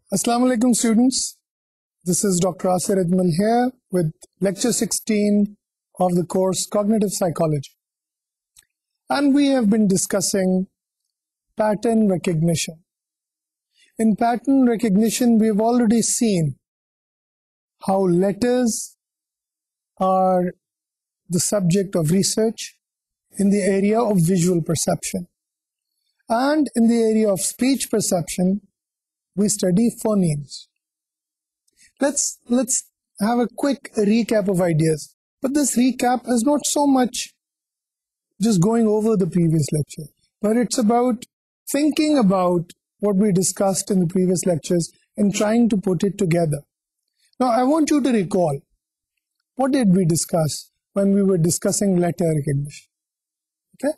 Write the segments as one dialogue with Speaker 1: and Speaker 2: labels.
Speaker 1: Assalamu alaikum students, this is Dr. Asir Ajmal here with lecture 16 of the course Cognitive Psychology, and we have been discussing pattern recognition. In pattern recognition we have already seen how letters are the subject of research in the area of visual perception, and in the area of speech perception we study phonemes. Let's have a quick recap of ideas. But this recap is not so much just going over the previous lecture, but it's about thinking about what we discussed in the previous lectures and trying to put it together. Now I want you to recall, what did we discuss when we were discussing letter recognition? Okay?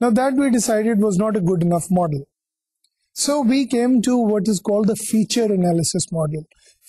Speaker 1: Now that we decided was not a good enough model. So we came to what is called the feature analysis model.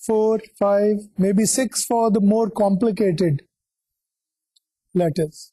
Speaker 1: 4, 5, maybe 6 for the more complicated letters.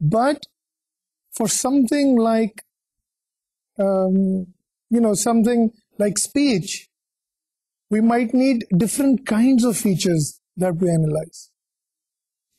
Speaker 1: But for something like something like speech, we might need different kinds of features that we analyze.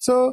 Speaker 1: So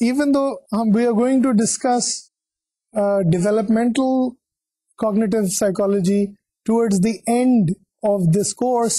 Speaker 1: even though we are going to discuss developmental cognitive psychology towards the end of this course,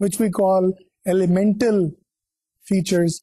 Speaker 1: which we call elemental features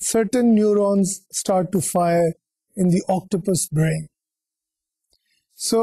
Speaker 1: certain neurons start to fire in the octopus brain. So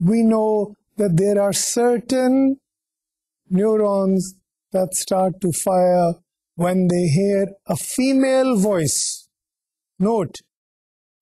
Speaker 1: we know that there are certain neurons that start to fire when they hear a female voice. Note,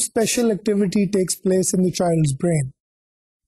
Speaker 1: special activity takes place in the child's brain.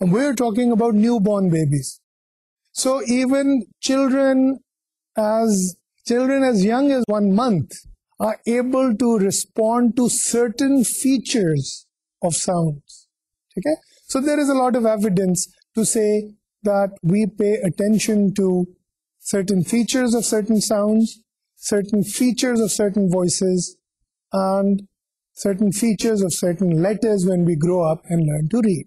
Speaker 1: And we're talking about newborn babies. So even children as young as 1 month are able to respond to certain features of sounds. Okay? So there is a lot of evidence to say that we pay attention to certain features of certain sounds, certain features of certain voices, and certain features of certain letters when we grow up and learn to read.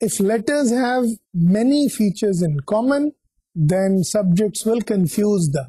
Speaker 1: if letters have many features in common, then subjects will confuse them.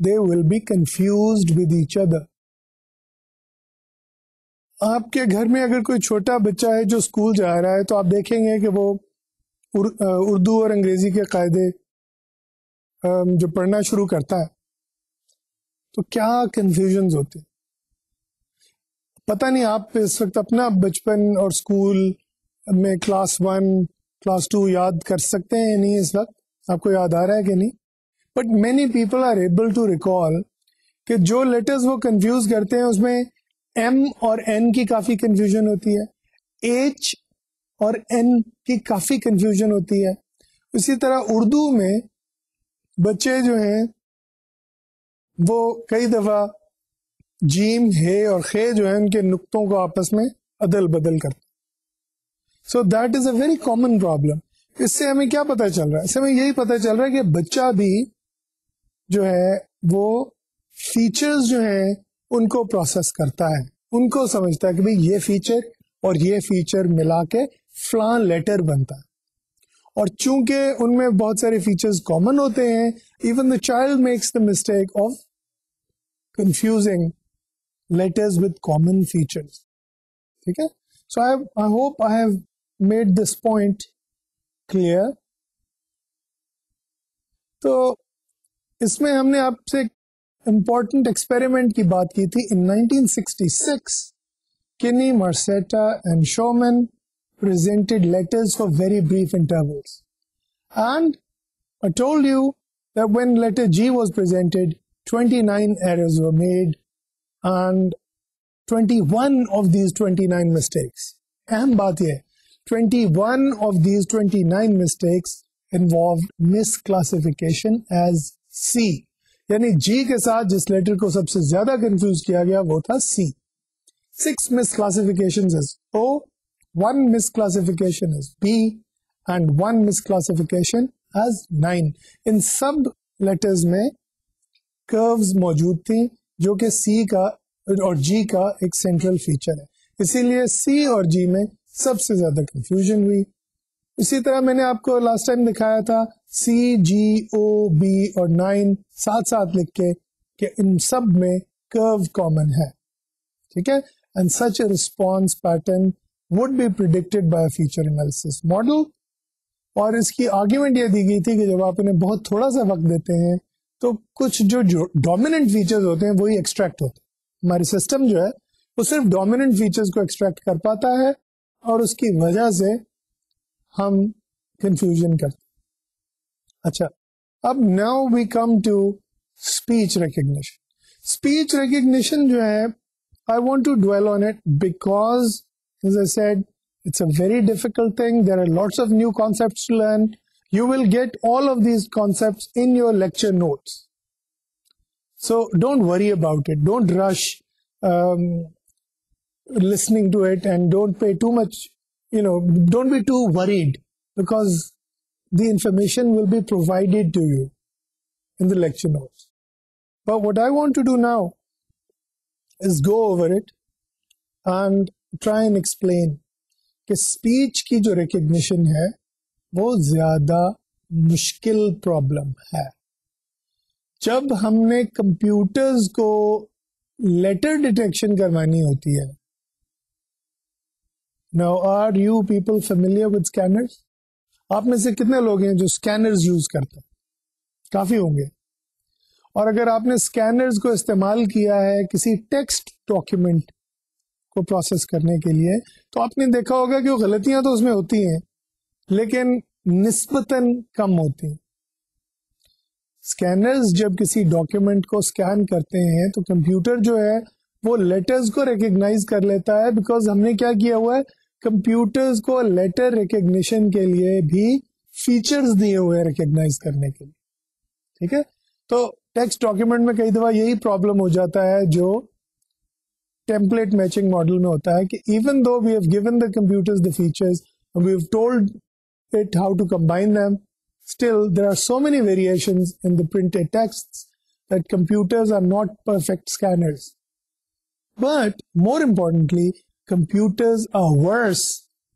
Speaker 1: they will be confused with each other. آپ کے گھر میں اگر کوئی چھوٹا بچہ ہے جو اسکول جا رہا ہے تو آپ دیکھیں گے کہ وہ اردو اور انگریزی کے قاعدے جو پڑھنا شروع کرتا ہے تو کیا کنفیوژنز ہوتی. پتہ نہیں آپ اس وقت اپنا بچپن اور اسکول میں کلاس 1 کلاس 2 یاد کر سکتے ہیں یا نہیں. اس وقت آپ کو یاد آ رہا ہے کہ نہیں؟ But many people are able to recall کہ جو لیٹرز وہ کنفیوز کرتے ہیں اس میں ایم اور این کی کافی کنفیوژن ہوتی ہے, ایچ اور این کی کافی کنفیوژن ہوتی ہے. اسی طرح اردو میں بچے جو ہیں وہ کئی دفعہ جیم ہے اور خے جو ہیں ان کے نقطوں کو آپس میں عدل بدل کرتے. So that is a very common problem. اس سے ہمیں کیا پتہ چل رہا ہے؟ اس سے ہمیں یہی پتہ چل رہا ہے کہ بچہ بھی جو ہے وہ فیچرز جو ہیں ان کو پروسیس کرتا ہے, ان کو سمجھتا ہے کہ بھئی یہ فیچر اور یہ فیچر ملا کے فلاں لیٹر بنتا ہے. اور چونکہ ان میں بہت سارے فیچرز کامن ہوتے ہیں, even the child makes the mistake of confusing letters with common features. ٹھیک ہے, so I hope I have made this point clear. تو اس میں ہم نے آپ سے امپورٹنٹ ایکسپیریمنٹ کی بات کی تھی. ان 1966 کنی, مارسیٹا and Schumann presented letters for very brief intervals, and I told you that when letter G was presented 29 errors were made and 21 of these 29 mistakes, اہم بات یہ 21 of these 29 mistakes involved misclassification as C, یعنی G کے ساتھ جس letter کو سب سے زیادہ کنفیوز کیا گیا وہ تھا C. 6 misclassifications as O, 1 misclassification as B, and 1 misclassification as 9. In sub letters میں curves موجود تھیں جو کہ C کا اور G کا ایک سینٹرل فیچر ہے, اسی لیے C اور G میں سب سے زیادہ کنفیوژن ہوئی. اسی طرح میں نے آپ کو لاسٹ ٹائم دکھایا تھا C, G, O, B اور 9 ساتھ ساتھ لکھ کے کہ ان سب میں curve کامن ہے. ٹھیک ہے, and such a response pattern would be predicted by a feature analysis model. اور اس کی آرگیومنٹ یہ دی گئی تھی کہ جب آپ انہیں بہت تھوڑا سا وقت دیتے ہیں تو کچھ جو ڈومیننٹ فیچرز ہوتے ہیں وہی ایکسٹریکٹ ہوتے ہیں. ہمارے سسٹم جو ہے وہ صرف ڈومیننٹ فیچرز کو ایکسٹریکٹ کر پاتا ہے اور اس کی وجہ سے ہم کنفیوژن کرتے ہیں. اچھا, اب now we come to speech recognition. Speech recognition جو ہے I want to dwell on it because, as I said, it's a very difficult thing. There are lots of new concepts to learn. You will get all of these concepts in your lecture notes. So don't worry about it. Don't rush listening to it, and don't pay too much, don't be too worried because the information will be provided to you in the lecture notes. But what I want to do now is go over it and try and explain کہ speech کی جو recognition ہے وہ زیادہ مشکل problem ہے. جب ہم نے کمپیوٹرز کو لیٹر ڈیٹیکشن کروانی ہوتی ہے. Now are you people familiar with scanners? آپ میں سے کتنے لوگ ہیں جو اسکینرز یوز کرتے ہیں؟ کافی ہوں گے. اور اگر آپ نے اسکینرز کو استعمال کیا ہے کسی ٹیکسٹ ڈاکیومنٹ کو پروسیس کرنے کے لیے تو آپ نے دیکھا ہوگا کہ وہ غلطیاں تو اس میں ہوتی ہیں لیکن نسبتاً کم ہوتی ہیں. اسکینرز جب کسی ڈاکیومنٹ کو اسکین کرتے ہیں تو کمپیوٹر جو ہے وہ لیٹرز کو ریکگنائز کر لیتا ہے, بیکاز ہم نے کیا کیا ہوا ہے, کمپیوٹرز کو لیٹر ریکگنیشن کے لیے بھی فیچرز دیے ہوئے ہیں ریکگنائز کرنے کے لیے. ٹھیک ہے, تو ٹیکسٹ ڈاکیومنٹ میں کئی دفعہ یہی پرابلم ہو جاتا ہے جو ٹیمپلیٹ میچنگ ماڈل میں ہوتا ہے کہ even though we have given the computers the features we have told it how to combine them, still there are so many variations in the printed texts that computers are not perfect scanners. But more importantly, computers are worse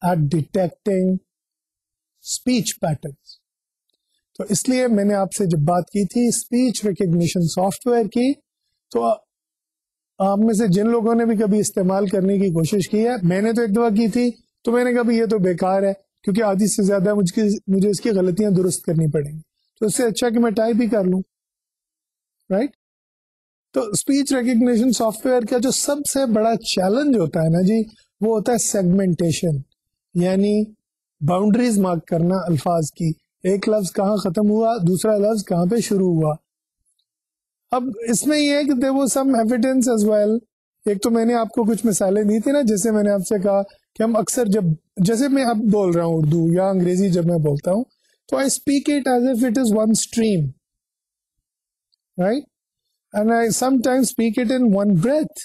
Speaker 1: at detecting speech patterns. تو اس لیے میں نے آپ سے جب بات کی تھی اسپیچ ریکگنیشن سافٹ ویئر کی، تو آپ میں سے جن لوگوں نے بھی کبھی استعمال کرنے کی کوشش کی ہے، میں نے تو ایک دفعہ کی تھی، تو میں نے کہا یہ تو بیکار ہے کیونکہ آدھی سے زیادہ مجھے اس کی غلطیاں درست کرنی پڑیں گی، تو اس سے اچھا کہ میں ٹائپ ہی کر لوں، رائٹ؟ تو اسپیچ ریکگنیشن سافٹ ویئر کا جو سب سے بڑا چیلنج ہوتا ہے نا جی، وہ ہوتا ہے سیگمنٹیشن، یعنی باؤنڈریز مارک کرنا الفاظ کی، ایک لفظ کہاں ختم ہوا، دوسرا لفظ کہاں پہ شروع ہوا۔ اب اس میں یہ ہے کہ there was some evidence as well۔ ایک تو میں نے آپ کو کچھ مثالیں دی تھی نا، جیسے میں نے آپ سے کہا کہ ہم اکثر جیسے میں اب بول رہا ہوں اردو یا انگریزی جب میں بولتا ہوں تو I speak it as if it is one stream, right? And I sometimes speak it in one breath۔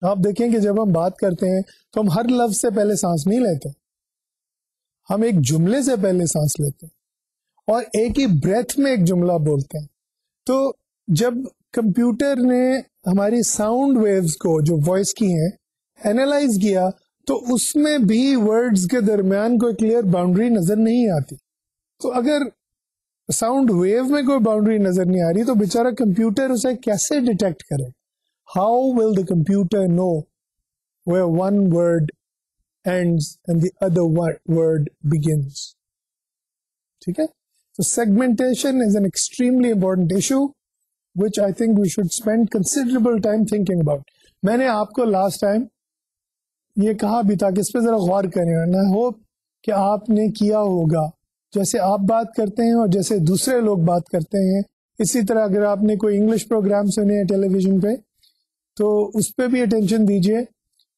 Speaker 1: آپ دیکھیں کہ جب ہم بات کرتے ہیں تو ہم ہر لفظ سے پہلے سانس نہیں لیتے، ہم ایک جملے سے پہلے سانس لیتے ہیں اور ایک ہی بریتھ میں ایک جملہ بولتے ہیں۔ تو جب کمپیوٹر نے ہماری ساؤنڈ ویوز کو جو وائس کی ہیں اینالائز کیا تو اس میں بھی ورڈز کے درمیان کوئی کلیئر باؤنڈری نظر نہیں آتی۔ تو اگر ساؤنڈ ویو میں کوئی باؤنڈری نظر نہیں آ رہی تو بیچارہ کمپیوٹر اسے کیسے ڈیٹیکٹ کرے؟ How will the computer know where one word ends and the other word begins؟ ٹھیک ہے، so segmentation is an extremely important issue which I think we should spend considerable time thinking about۔ میں نے آپ کو last time یہ کہا بھی تھا کہ اس پہ ذرا غور کریں، and I hope کہ آپ نے کیا ہوگا، جیسے آپ بات کرتے ہیں اور جیسے دوسرے لوگ بات کرتے ہیں، اسی طرح اگر آپ نے کوئی انگلش پروگرام سنے ہیں ٹیلی ویژن پہ تو اس پہ بھی اٹینشن دیجیے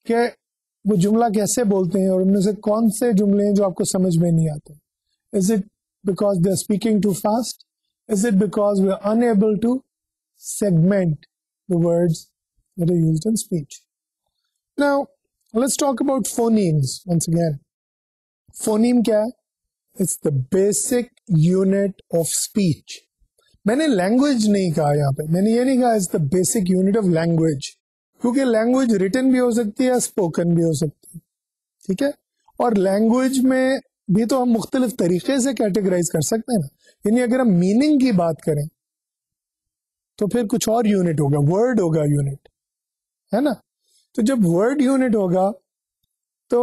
Speaker 1: کہ وہ جملہ کیسے بولتے ہیں اور ان میں سے کون سے جملے ہیں جو آپ کو سمجھ میں نہیں آتے۔ Is it because they are speaking too fast? Is it because we are unable to segment the words that are used in speech? Now, let's talk about phonemes once again۔ Phoneme کیا ہے؟ It's the basic unit of speech۔ میں نے language نہیں کہا یہاں پہ، میں نے یہ نہیں کہا it's the basic unit of language، کیونکہ لینگویج ریٹن بھی ہو سکتی ہے، اسپوکن بھی ہو سکتی ہے، ٹھیک ہے؟ اور لینگویج میں بھی تو ہم مختلف طریقے سے کیٹیگرائز کر سکتے ہیں نا، یعنی اگر ہم میننگ کی بات کریں تو پھر کچھ اور یونٹ ہوگا، ورڈ ہوگا یونٹ، ہے نا؟ تو جب ورڈ یونٹ ہوگا تو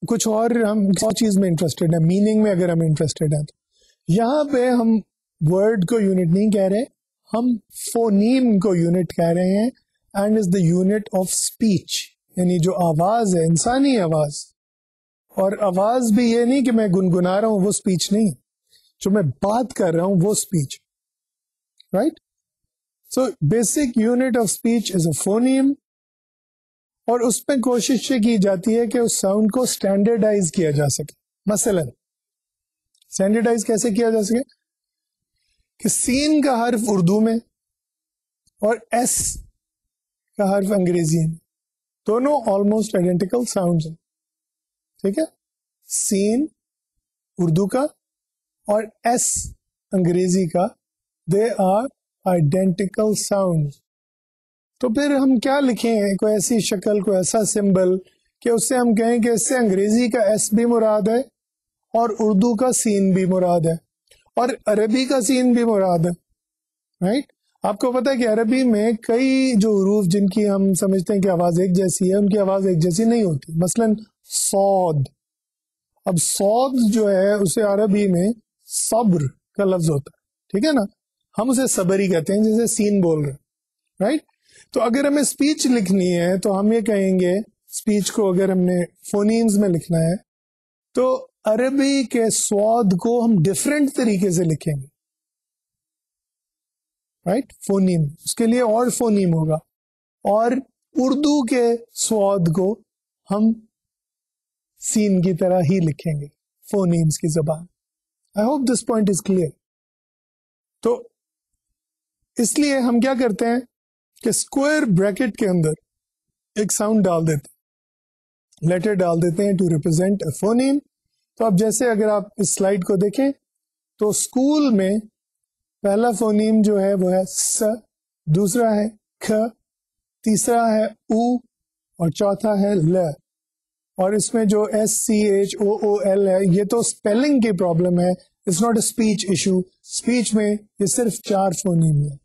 Speaker 1: کچھ اور ہم اور چیز میں انٹرسٹیڈ ہیں، میننگ میں اگر ہم انٹرسٹیڈ ہیں تو یہاں پہ ہم ورڈ کو یونٹ نہیں کہہ رہے، ہم فونیم کو یونٹ کہہ رہے ہیں، and is the unit of speech, یعنی جو آواز ہے، انسانی آواز۔ اور آواز بھی یہ نہیں کہ میں گنگنا رہا ہوں وہ اسپیچ نہیں، جو میں بات کر رہا ہوں وہ speech, right? So basic unit of speech is a phoneme, اور اس میں کوشش یہ کی جاتی ہے کہ اس ساؤنڈ کو اسٹینڈرڈائز کیا جا سکے۔ مثلا اسٹینڈرڈائز کیسے کیا جا سکے کہ سین کا حرف اردو میں اور ایس کا حرف انگریزی میں دونوں آلموسٹ آئیڈینٹیکل ساؤنڈز ہیں، ٹھیک ہے؟ سین اردو کا اور ایس انگریزی کا، دے آر آئیڈینٹیکل ساؤنڈز۔ تو پھر ہم کیا لکھیں؟ کوئی ایسی شکل، کوئی ایسا سمبل کہ اس سے ہم کہیں کہ اس سے انگریزی کا ایس بھی مراد ہے اور اردو کا سین بھی مراد ہے اور عربی کا سین بھی مراد ہے، رائٹ؟ آپ کو پتا ہے کہ عربی میں کئی جو حروف جن کی ہم سمجھتے ہیں کہ آواز ایک جیسی ہے، ان کی آواز ایک جیسی نہیں ہوتی۔ مثلا صاد، اب صاد جو ہے اسے عربی میں صبر کا لفظ ہوتا ہے، ٹھیک ہے نا؟ ہم اسے صبر ہی کہتے ہیں جیسے سین بول رہے ہیں، رائٹ؟ تو اگر ہمیں اسپیچ لکھنی ہے تو ہم یہ کہیں گے، اسپیچ کو اگر ہم نے فونیمز میں لکھنا ہے تو عربی کے صاد کو ہم ڈفرینٹ طریقے سے لکھیں گے، رائٹ؟ فونیم، اس کے لیے اور فونیم ہوگا، اور اردو کے صاد کو ہم سین کی طرح ہی لکھیں گے، فونیمز کی زبان۔ I hope this point is clear. تو اس لیے ہم کیا کرتے ہیں کہ اسکوائر بریکٹ کے اندر ایک ساؤنڈ ڈال دیتے ہیں، لیٹر ڈال دیتے ہیں ٹو ریپرزینٹ اے فونیم۔ تو اب جیسے اگر آپ اس سلائیڈ کو دیکھیں تو اسکول میں پہلا فونیم جو ہے وہ ہے س، دوسرا ہے کھ، تیسرا ہے او اور چوتھا ہے ل۔ اور اس میں جو S C H O O L ہے یہ تو اسپیلنگ کی پرابلم ہے، It's not a speech issue. Speech میں یہ صرف 4 فونیم ہیں.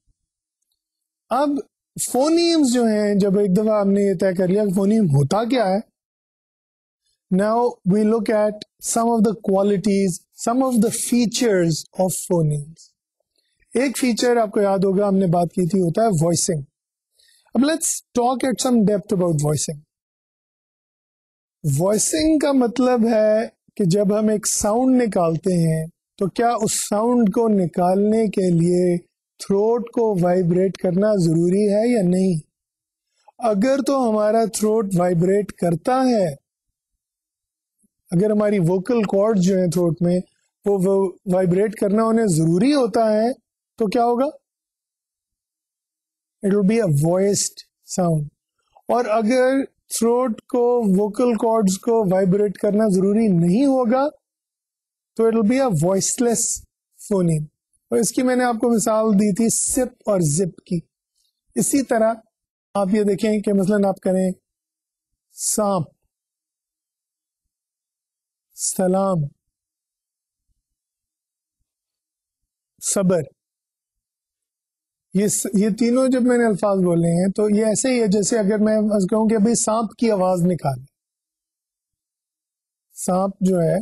Speaker 1: اب فونیمز جو ہیں, جب ایک دفعہ ہم نے یہ طے کر لیا کہ فونیم ہوتا کیا ہے, now we look at some of the qualities, some of the features of phonemes. ایک فیچر آپ کو یاد ہوگا ہم نے بات کی تھی, ہوتا ہے وائسنگ. اب let's talk at some depth about voicing. Voicing کا مطلب ہے کہ جب ہم ایک ساؤنڈ نکالتے ہیں تو کیا اس ساؤنڈ کو نکالنے کے لیے تھروٹ کو وائبریٹ کرنا ضروری ہے یا نہیں. اگر تو ہمارا تھروٹ وائبریٹ کرتا ہے, اگر ہماری ووکل کارڈ جو ہیں تھروٹ میں وہ وائبریٹ کرنا انہیں ضروری ہوتا ہے, تو کیا ہوگا, it will be a voiced sound. اور اگر تھروٹ کو, ووکل کارڈز کو وائبریٹ کرنا ضروری نہیں ہوگا تو it will be a voiceless phoneme. اور اس کی میں نے آپ کو مثال دی تھی سپ اور زپ کی. اسی طرح آپ یہ دیکھیں کہ مثلا آپ کریں سانپ, سلام, صبر, یہ تینوں جب میں نے الفاظ بولے ہیں تو یہ ایسے ہی ہے جیسے اگر میں کہوں کہ ابھی سانپ کی آواز نکال. سانپ جو ہے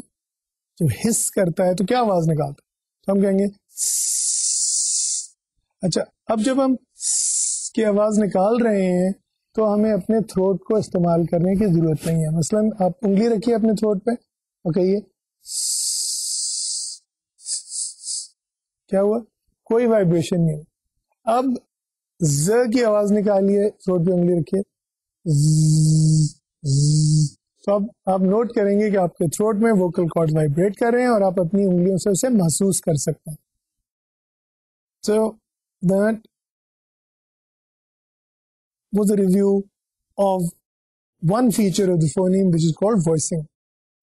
Speaker 1: جب ہس کرتا ہے تو کیا آواز نکالتا ہے, تو ہم کہیں گے اچھا. اب جب ہم کی آواز نکال رہے ہیں تو ہمیں اپنے تھروٹ کو استعمال کرنے کی ضرورت نہیں ہے. مثلا آپ انگلی رکھیے اپنے تھروٹ پہ اور کہیے کیا ہوا, کوئی وائبریشن نہیں. اب ز کی آواز نکالیے, تھروٹ پہ انگلی رکھیے, تو اب آپ نوٹ کریں گے کہ آپ کے تھروٹ میں ووکل کارڈ وائبریٹ کر رہے ہیں اور آپ اپنی انگلیوں سے اسے محسوس کر سکتے ہیں. So that was a review of one feature of the phoneme which is called voicing.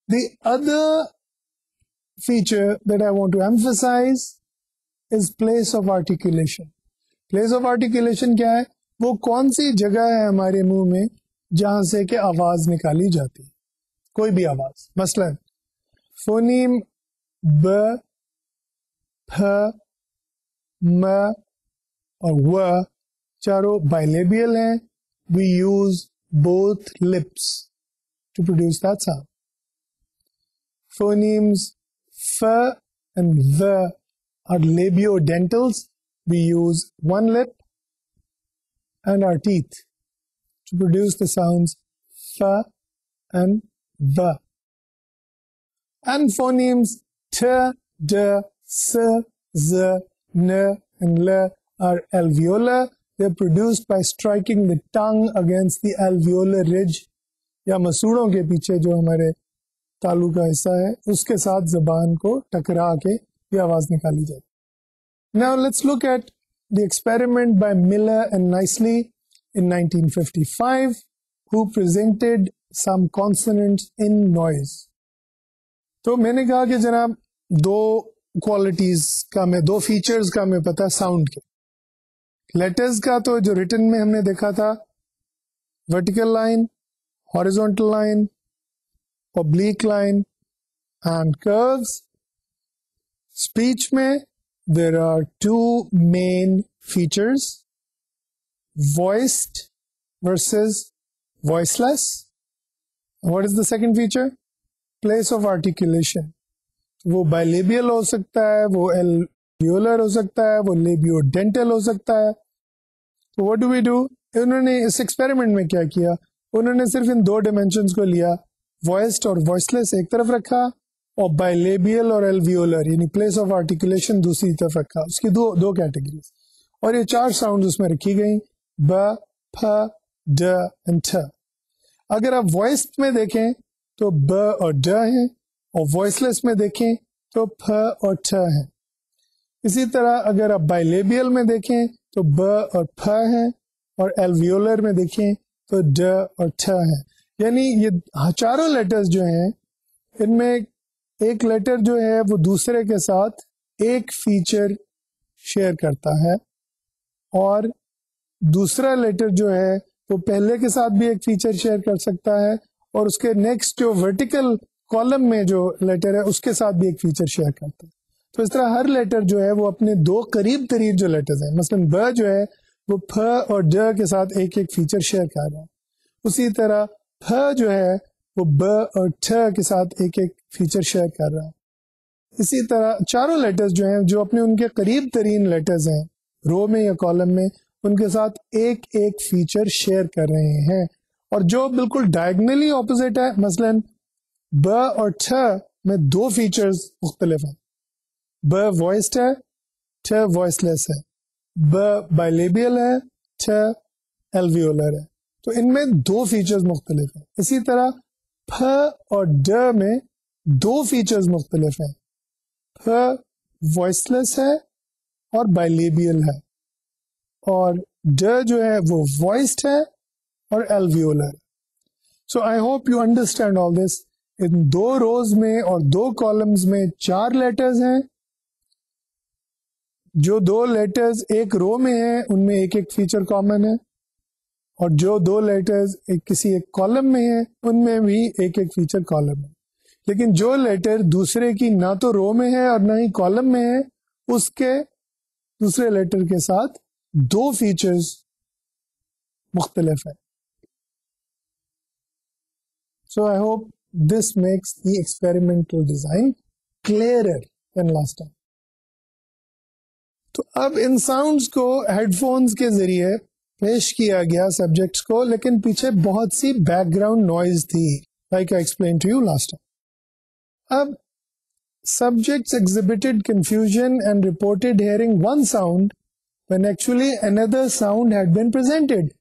Speaker 1: The other feature that I want to emphasize is place of articulation. Place of articulation کیا ہے, وہ کون سی جگہ ہے ہمارے منہ میں جہاں سے کہ آواز نکالی جاتی ہے, کوئی بھی آواز. مثلا فونیم ب, پھ, م اور و چاروں bilabial ہیں. We use both lips to produce that sound. Phonemes f and v are labiodentals. We use one lip and our teeth to produce the sounds f and v. And phonemes t, d, s, z, n and l are alveolar. They're produced by striking the tongue against the alveolar ridge یا مسوڑوں کے پیچھے جو ہمارے تالو کا حصہ ہے اس کے ساتھ زبان کو ٹکرا کے یہ آواز نکالی جاتی. Now let's look at the experiment by Miller and Nicely in 1955 who presented some consonants in noise. تو میں نے کہا کہ جناب دو کوالٹیز کا میں, دو فیچرز کا میں پتا ساؤنڈ کے. لیٹرز کا تو جو ریٹن میں ہم نے دیکھا تھا vertical line, horizontal line, oblique line and curves. Speech میں there are two main features, voiced versus voiceless. What is the second feature? Place of articulation. وہ bilabial ہو سکتا ہے, وہ alveolar ہو سکتا ہے, وہ labiodental ہو سکتا ہے. تو what do we do? انہوں نے اس ایکسپیریمنٹ میں کیا کیا, انہوں نے صرف ان دو ڈائمینشنز کو لیا, وائسڈ اور وائسلیس ایک طرف رکھا اور بائیلیبیل اور الویولر یعنی پلیس آف آرٹیکولیشن دوسری طرف رکھا. اس کی دو کیٹیگریز اور یہ 4 ساؤنڈ اس میں رکھی گئی, ب, پ, ڈ اینڈ ٹھ. اگر آپ وائسڈ میں دیکھیں تو ب اور ڈ ہیں اور وائسلیس میں دیکھیں تو پ اور ٹھ ہیں. اسی طرح اگر آپ بائیلیبیل میں دیکھیں تو ب اور پ ہیں اور الویولر میں دیکھیں تو ڈ اور ٹھ ہیں. یعنی یہ چاروں لیٹرز جو ہیں ان میں ایک لیٹر جو ہے وہ دوسرے کے ساتھ ایک فیچر شیئر کرتا ہے اور دوسرا لیٹر جو ہے وہ پہلے کے ساتھ بھی ایک فیچر شیئر کر سکتا ہے اور اس کے نیکسٹ جو ورٹیکل کالم میں جو لیٹر ہے اس کے ساتھ بھی ایک فیچر شیئر کرتا ہے. تو اس طرح ہر لیٹر جو ہے وہ اپنے دو قریب ترین جو لیٹرز ہیں، مثلا ب جو ہے وہ پ اور ڈ کے ساتھ ایک ایک فیچر شیئر کر رہا ہے، اسی طرح پ جو ہے وہ ب اور ٹھ کے ساتھ ایک ایک فیچر شیئر کر رہا ہے. اسی طرح چاروں لیٹرز جو ہیں جو اپنے ان کے قریب ترین لیٹرز ہیں رو میں یا کالم میں، ان کے ساتھ ایک ایک فیچر شیئر کر رہے ہیں. اور جو بالکل ڈائگنلی اپوزٹ ہے، مثلا ب اور ٹھ میں دو فیچرز مختلف ہیں، ب وائسڈ ہے، ٹھ وائس لیس ہے، ب بائلیبیل ہے، ٹھ ایلویولر ہے، تو ان میں دو فیچرز مختلف ہیں. اسی طرح پھ اور ڈ میں دو فیچرز مختلف ہیں، پھ وائس لیس ہے اور بائلیبیل ہے، اور ڈ جو ہے وہ وائسڈ ہے اور alveolar. So I hope you understand all this. ان دو روز میں اور دو کالمز میں 4 لیٹرز ہیں. جو دو لیٹرز ایک رو میں ہیں ان میں ایک ایک فیچر کامن ہے، اور جو دو لیٹرز کسی ایک کالم میں ہیں ان میں بھی ایک ایک فیچر کالم ہے. لیکن جو لیٹر دوسرے کی نہ تو رو میں ہے اور نہ ہی کالم میں ہے، اس کے دوسرے لیٹر کے ساتھ دو فیچرز مختلف ہیں. So I hope this makes the experimental design clearer than last time. تو اب ان ساؤنڈز کو ہیڈ فونز کے ذریعے پیش کیا گیا سبجیکٹس کو، لیکن پیچھے بہت سی بیک گراؤنڈ نوائز تھی، like I explained to you last time. اب subjects exhibited confusion and reported hearing one sound when actually another sound had been presented.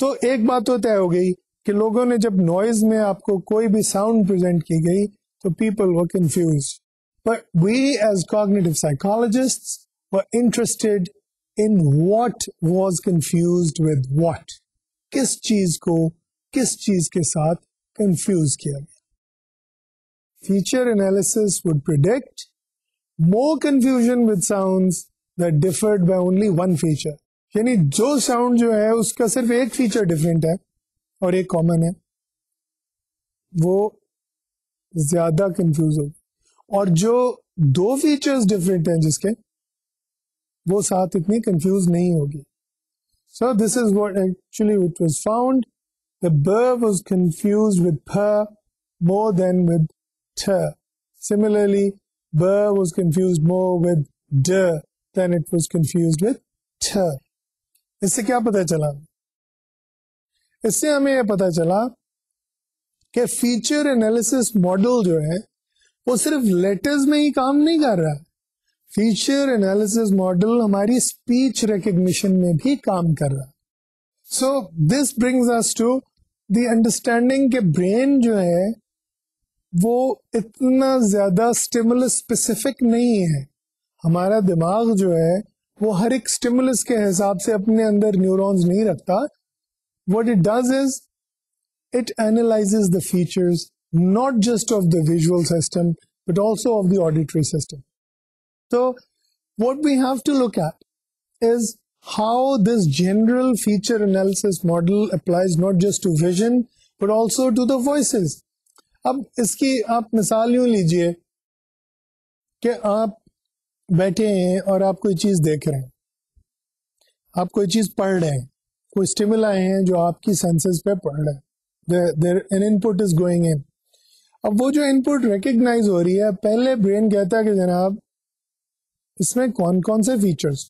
Speaker 1: تو ایک بات تو طے ہو گئی کہ لوگوں نے جب نوائز میں آپ کو کوئی بھی ساؤنڈ پریزنٹ کی گئی تو people were confused. But we as cognitive psychologists were interested in what was confused with what. کس چیز کو کس چیز کے ساتھ کنفیوز کیا گیا. Feature analysis would predict more confusion with sounds that differed by only one feature. یعنی جو ساؤنڈ جو ہے اس کا صرف ایک فیچر ڈفرینٹ ہے اور ایک کامن ہے، وہ زیادہ کنفیوز ہوگی، اور جو دو فیچرز ڈفرینٹ ہیں جس کے، وہ ساتھ اتنی کنفیوز نہیں ہوگی. So this is what actually it was found. The b was confused with p more than with th. Similarly, b was confused more with d than it was confused with th. اس سے کیا پتا چلا؟ اس سے ہمیں یہ پتا چلا کہ فیچر انالیسس ماڈل جو ہے وہ صرف لیٹرز میں ہی کام نہیں کر رہا. فیچر انالیسس ماڈل ہماری اسپیچ ریکگنیشن میں بھی کام کر رہا. So this brings us to the understanding کہ برین جو ہے وہ اتنا زیادہ اسٹیمولس اسپیسیفک نہیں ہے. ہمارا دماغ جو ہے وہ ہر ایک اسٹیمولس کے حساب سے اپنے اندر نیورونز نہیں رکھتا. What it does is it analyzes the features not just of the visual system but also of the auditory system. So what we have to look at is how this general feature analysis model applies not just to vision but also to the voices. اب اس کی آپ مثال یوں لیجئے کہ آپ بیٹھے ہیں اور آپ کوئی چیز دیکھ رہے ہیں، آپ کوئی چیز پڑھ رہے ہیں، کوئی اسٹیمولا ہیں جو آپ کی سینسز پہ پڑھ رہے ہیں، an input is going in. اب وہ جو ان پٹ ریکگنائز ہو رہی ہے، پہلے برین کہتا ہے کہ جناب اس میں کون کون سے فیچرز،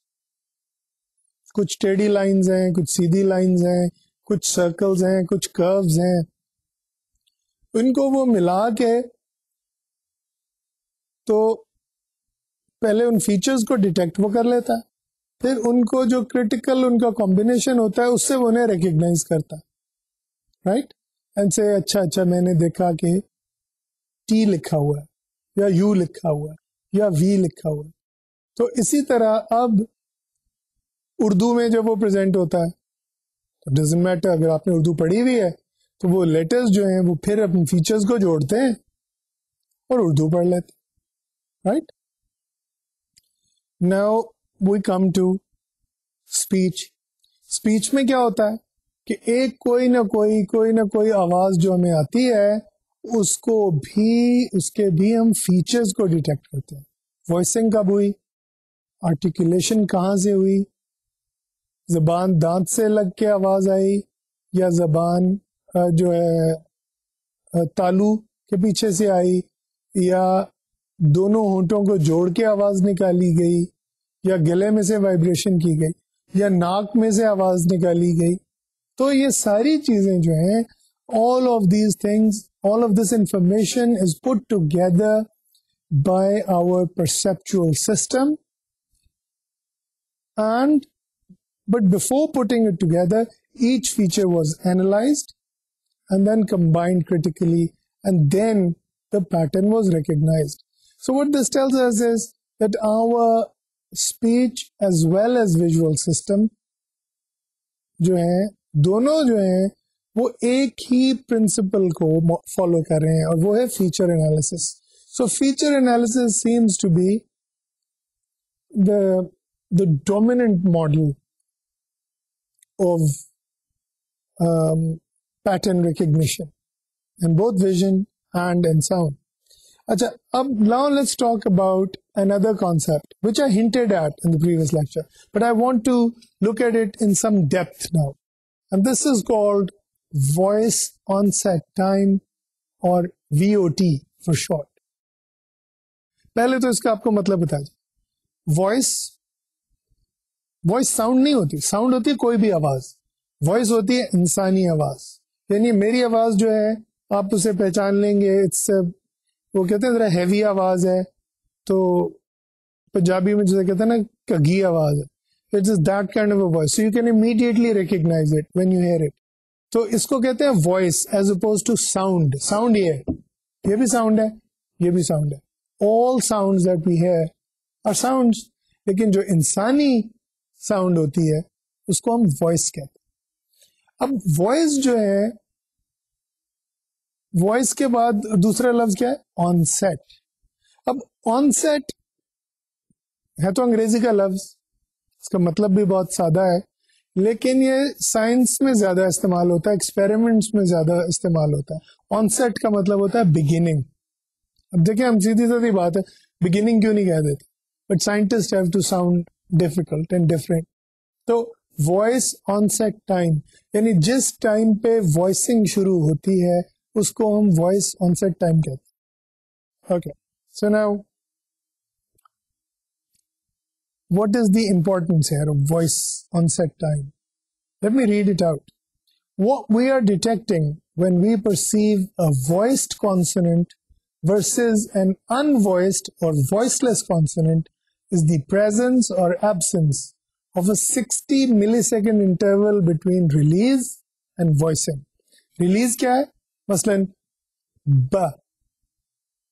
Speaker 1: کچھ ٹیڈی لائنز ہیں، کچھ سیدھی لائنز ہیں، کچھ سرکلز ہیں، کچھ کروز ہیں، ان کو وہ ملا کے تو پہلے ان فیچرز کو ڈیٹیکٹ وہ کر لیتا ہے، پھر ان کو جو کرٹیکل ان کا کمبینیشن ہوتا ہے اس سے وہ انہیں ریکگنائز کرتا ہے، رائٹ. اینڈ سے اچھا میں نے دیکھا کہ ٹی لکھا ہوا ہے یا یو لکھا ہوا ہے یا وی لکھا ہوا ہے. تو اسی طرح اب اردو میں جب وہ پریزنٹ ہوتا ہے، ڈزنٹ میٹر اگر آپ نے اردو پڑھی ہوئی ہے تو وہ لیٹرز جو ہیں وہ پھر اپنے فیچرز کو جوڑتے ہیں اور اردو پڑھ لیتے، right. Now we come to speech. Speech میں کیا ہوتا ہے کہ ایک کوئی نہ کوئی آواز جو ہمیں آتی ہے اس کے بھی ہم فیچرز کو ڈیٹیکٹ کرتے ہیں. وائسنگ کب ہوئی, آرٹیکولیشن کہاں سے ہوئی, زبان دانت سے لگ کے آواز آئی یا زبان جو ہے تالو کے پیچھے سے آئی, یا دونوں ہونٹوں کو جوڑ کے آواز نکالی گئی, یا گلے میں سے وائبریشن کی گئی, یا ناک میں سے آواز نکالی گئی. تو یہ ساری چیزیں جو ہیں, all of these things, all of this information is put together by our perceptual system, but before putting it together, each feature was analyzed and then combined critically, and then the pattern was recognized. So what this tells us is that our speech as well as visual system جو ہیں دونوں جو ہیں وہ ایک ہی principal کو follow کر رہے ہیں, اور وہ ہے feature analysis. So feature analysis seems to be the dominant model of pattern recognition in both vision and in sound. Achha, now let's talk about another concept which I hinted at in the previous lecture, but I want to look at it in some depth now. And this is called voice onset time, or VOT for short. پہلے تو اس کا آپ کو مطلب بتا دیں. Voice sound نہیں ہوتی, ساؤنڈ ہوتی ہے کوئی بھی آواز, وائس ہوتی ہے انسانی آواز. یعنی میری آواز جو ہے آپ اسے پہچان لیں گے, وہ کہتے ہیں ذرا ہیوی آواز ہے, تو پنجابی میں جسے کہتے ہیں نا کگی آواز ہے, it is that kind of a voice, so you can immediately recognize it when you hear it. تو اس کو کہتے ہیں voice as opposed to sound. Sound یہ بھی ساؤنڈ ہے, یہ بھی ساؤنڈ ہے. all sounds that we hear are sounds, لیکن جو انسانی ساؤنڈ ہوتی ہے اس کو ہم وائس کہتے ہیں. اب وائس جو ہے, وائس کے بعد دوسرا لفظ کیا ہے, آن سیٹ. اب آن سیٹ ہے تو انگریزی کا لفظ, اس کا مطلب بھی بہت سادہ ہے, لیکن یہ سائنس میں زیادہ استعمال ہوتا ہے, ایکسپیریمنٹس میں زیادہ استعمال ہوتا ہے. آن سیٹ کا مطلب ہوتا ہے بگننگ. اب دیکھیں ہم سیدھی سیدھی بات ہے, بگننگ کیوں نہیں کہہ دیتے, but scientist have to sound difficult and different. تو وائس آن سیٹ ٹائم یعنی جس ٹائم پہ وائسنگ شروع ہوتی ہے اس کو ہم وائس آن سیٹ ٹائم کہتے ہیں. Okay, so now what is the importance here of voice onset time? Let me read it out. What we are detecting when we perceive a voiced consonant versus an unvoiced or voiceless consonant is the presence or absence of a 60 millisecond interval between release and voicing. Release کیا ہے؟ مثلاً ب,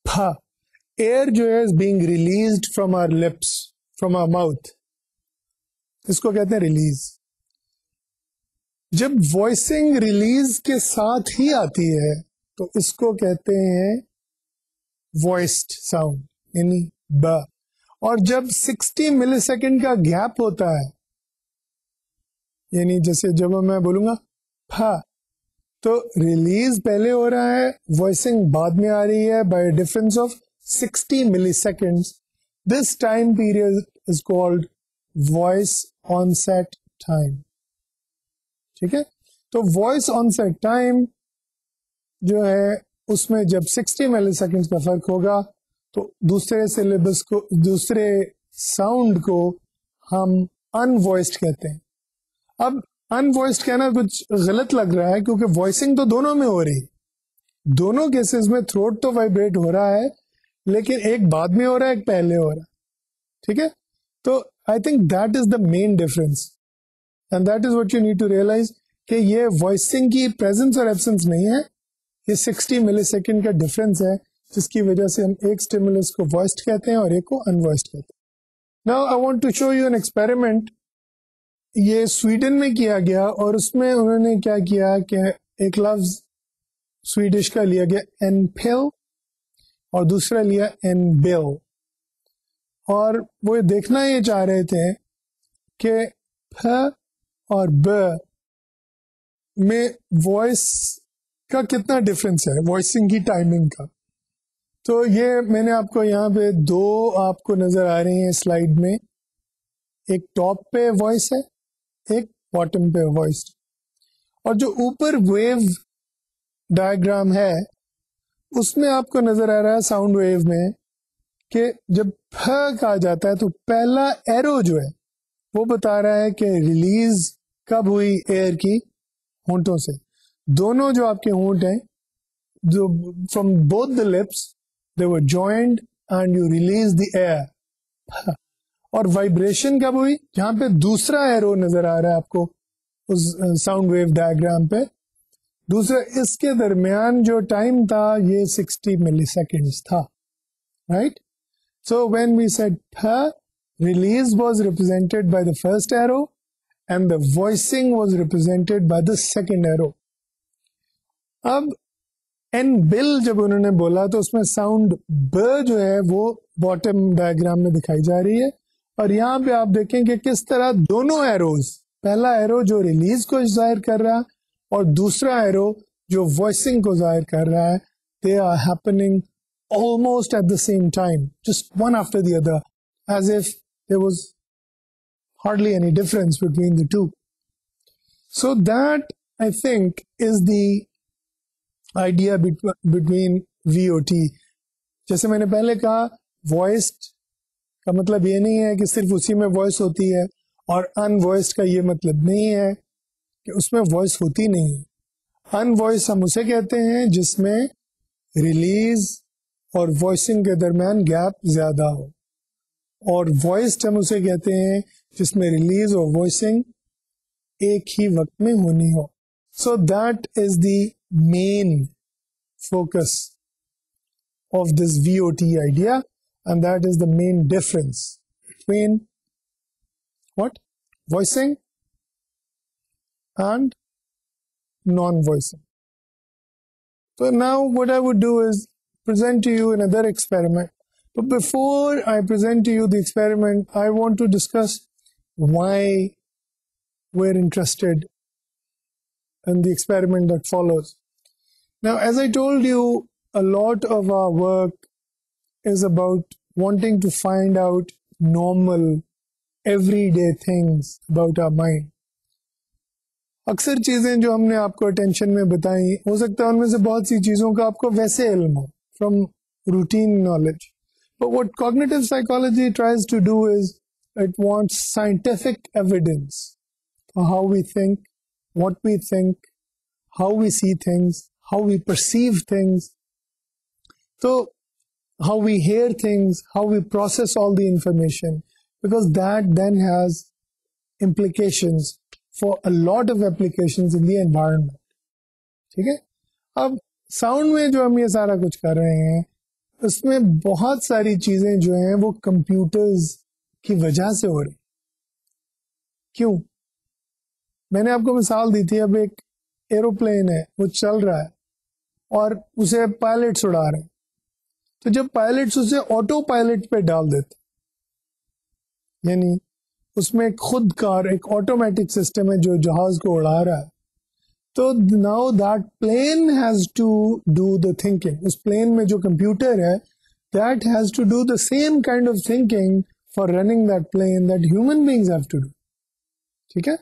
Speaker 1: پھا, air جو ہے is being released from our lips, from our mouth. اس کو کہتے ہیں release. جب وائسنگ ریلیز کے ساتھ ہی آتی ہے تو اس کو کہتے ہیں وائسڈ ساؤنڈ یعنی ب. اور جب 60 ملی سیکنڈ کا گیپ ہوتا ہے, یعنی جیسے جب میں بولوں گا پھا, تو ریلیز پہلے ہو رہا ہے, وائسنگ بعد میں آ رہی ہے بائی ڈفرنس آف 60 ملی second. This time period is called voice onset time. ٹھیک ہے, تو voice onset time جو ہے اس میں جب 60 ملی سیکنڈ کا فرق ہوگا تو دوسرے سلیبس کو, دوسرے ساؤنڈ کو ہم unvoiced کہتے ہیں. اب unvoiced کہنا کچھ غلط لگ رہا ہے کیونکہ وائسنگ تو دونوں میں ہو رہی ہے, دونوں کیسز میں تھروٹ تو وائبریٹ ہو رہا ہے, لیکن ایک بعد میں ہو رہا ہے ایک پہلے ہو رہا ہے. ٹھیک ہے, تو I think that is the main difference and that is what you need to realize کہ یہ وائسنگ کی پریزنس اور ایبسنس نہیں ہے, یہ 60 ملی سیکنڈ کا ڈفرنس ہے جس کی وجہ سے ہم ایک اسٹیمولس کو وائسڈ کہتے ہیں اور ایک کو انوائسڈ کہتے ہیں. Now I want to show you an experiment. یہ سویڈن میں کیا گیا اور اس میں انہوں نے کیا کیا کہ ایک لفظ سویڈش کا لیا گیا این پھل اور دوسرا لیا این بیل, اور وہ دیکھنا یہ چاہ رہے تھے کہ پھ اور ب میں وائس کا کتنا ڈفرنس ہے, وائسنگ کی ٹائمنگ کا. تو یہ میں نے آپ کو یہاں پہ دو آپ کو نظر آ رہی ہیں سلائیڈ میں, ایک ٹاپ پہ وائس ہے, ایک باٹم پہ وائس. اور جو اوپر ویو ڈائیگرام ہے اس میں آپ کو نظر آ رہا ہے ساؤنڈ ویو میں کہ جب پھ کہا جاتا ہے تو پہلا ایرو جو ہے وہ بتا رہا ہے کہ ریلیز کب ہوئی ایئر کی ہونٹوں سے. دونوں جو آپ کے ہونٹ ہیں جو from both the lips they were joined and you release the air. اور وائبریشن کب ہوئی, جہاں پہ دوسرا ایرو نظر آ رہا ہے آپ کو اس ساؤنڈ ویو ڈائیگرام پہ, دوسرا اس کے درمیان جو ٹائم تھا یہ 60 ملی سیکنڈز تھا, right. So when we said release was represented by the first arrow and the voicing was represented by the second arrow. اب این بل جب انہوں نے بولا تو اس میں ساؤنڈ ب جو ہے وہ باٹم ڈائیگرام میں دکھائی جا رہی ہے, اور یہاں پہ آپ دیکھیں کہ کس طرح دونوں ایروز, پہلا ایرو جو ریلیز کو ظاہر کر رہا ہے اور دوسرا ایرو جو وائسنگ کو ظاہر کر رہا ہے, they are happening almost at the same time, just one after the other, as if there was hardly any difference between the two. So that, I think, is the idea between VOT. جیسے میں نے پہلے کہا, voiced کا مطلب یہ نہیں ہے کہ صرف اسی میں وائس ہوتی ہے, اور ان وائسڈ کا یہ مطلب نہیں ہے کہ اس میں وائس ہوتی نہیں ہے. ان وائس ہم اسے کہتے ہیں جس میں ریلیز اور وائسنگ کے درمیان گیپ زیادہ ہو, اور وائسڈ ہم اسے کہتے ہیں جس میں ریلیز اور وائسنگ ایک ہی وقت میں ہونی ہو. So that is the main focus of this VOT idea, and that is the main difference between what? Voicing and non-voicing. So now what I would do is present to you another experiment. But before I present to you the experiment, I want to discuss why we're interested in the experiment that follows. Now, as I told you, a lot of our work is about wanting to find out normal, everyday things about our mind. اکثر چیزیں جو ہم نے آپ کو attention میں بتائیں, ہو سکتا ہے ان میں سے بہت سی چیزوں کا آپ کو ویسے علم ہو from routine knowledge. But what cognitive psychology tries to do is it wants scientific evidence for how we think, what we think, how we see things, how we perceive things, so how we hear things, how we process all the information, because that then has implications for a lot of applications in the environment. ٹھیک ہے, اب sound میں جو ہم یہ سارا کچھ کر رہے ہیں اس میں بہت ساری چیزیں جو ہیں وہ کمپیوٹرز کی وجہ سے ہو رہی. کیوں؟ میں نے آپ کو مثال دی تھی, اب ایک ایروپلین ہے وہ چل رہا ہے اور اسے پائلٹس اڑا رہے ہیں, تو جب پائلٹس اسے آٹو پائلٹ پہ ڈال دیتے, یعنی اس میں ایک خود کار, ایک آٹومیٹک سسٹم ہے جو جہاز کو اڑا رہا ہے, تو now that plane has to do the thinking. اس پلین میں جو کمپیوٹر ہے that has to do the same kind of thinking for running that plane that human beings have to do. ٹھیک ہے,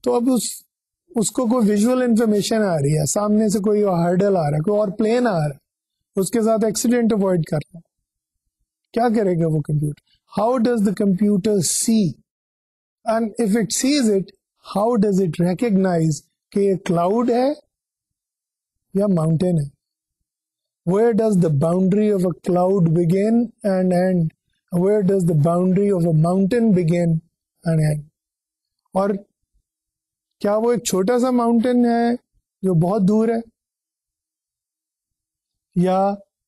Speaker 1: تو اب اس کو کوئی ویژول انفارمیشن آ رہی ہے, سامنے سے کوئی ہرڈل آ رہا ہے, کوئی اور پلین آ رہا ہے, اس کے ساتھ ایکسیڈنٹ اوائڈ کرنا ہے, کیا کرے گا وہ computer? How does the computer see, and if it sees it, how does it recognize کہ یہ کلاؤڈ ہے یا ماؤنٹین ہے. Where does the boundary of a cloud begin and end, where does the boundary of a mountain begin and end. اور کیا وہ ایک چھوٹا سا ماؤنٹین ہے جو بہت دور ہے, یا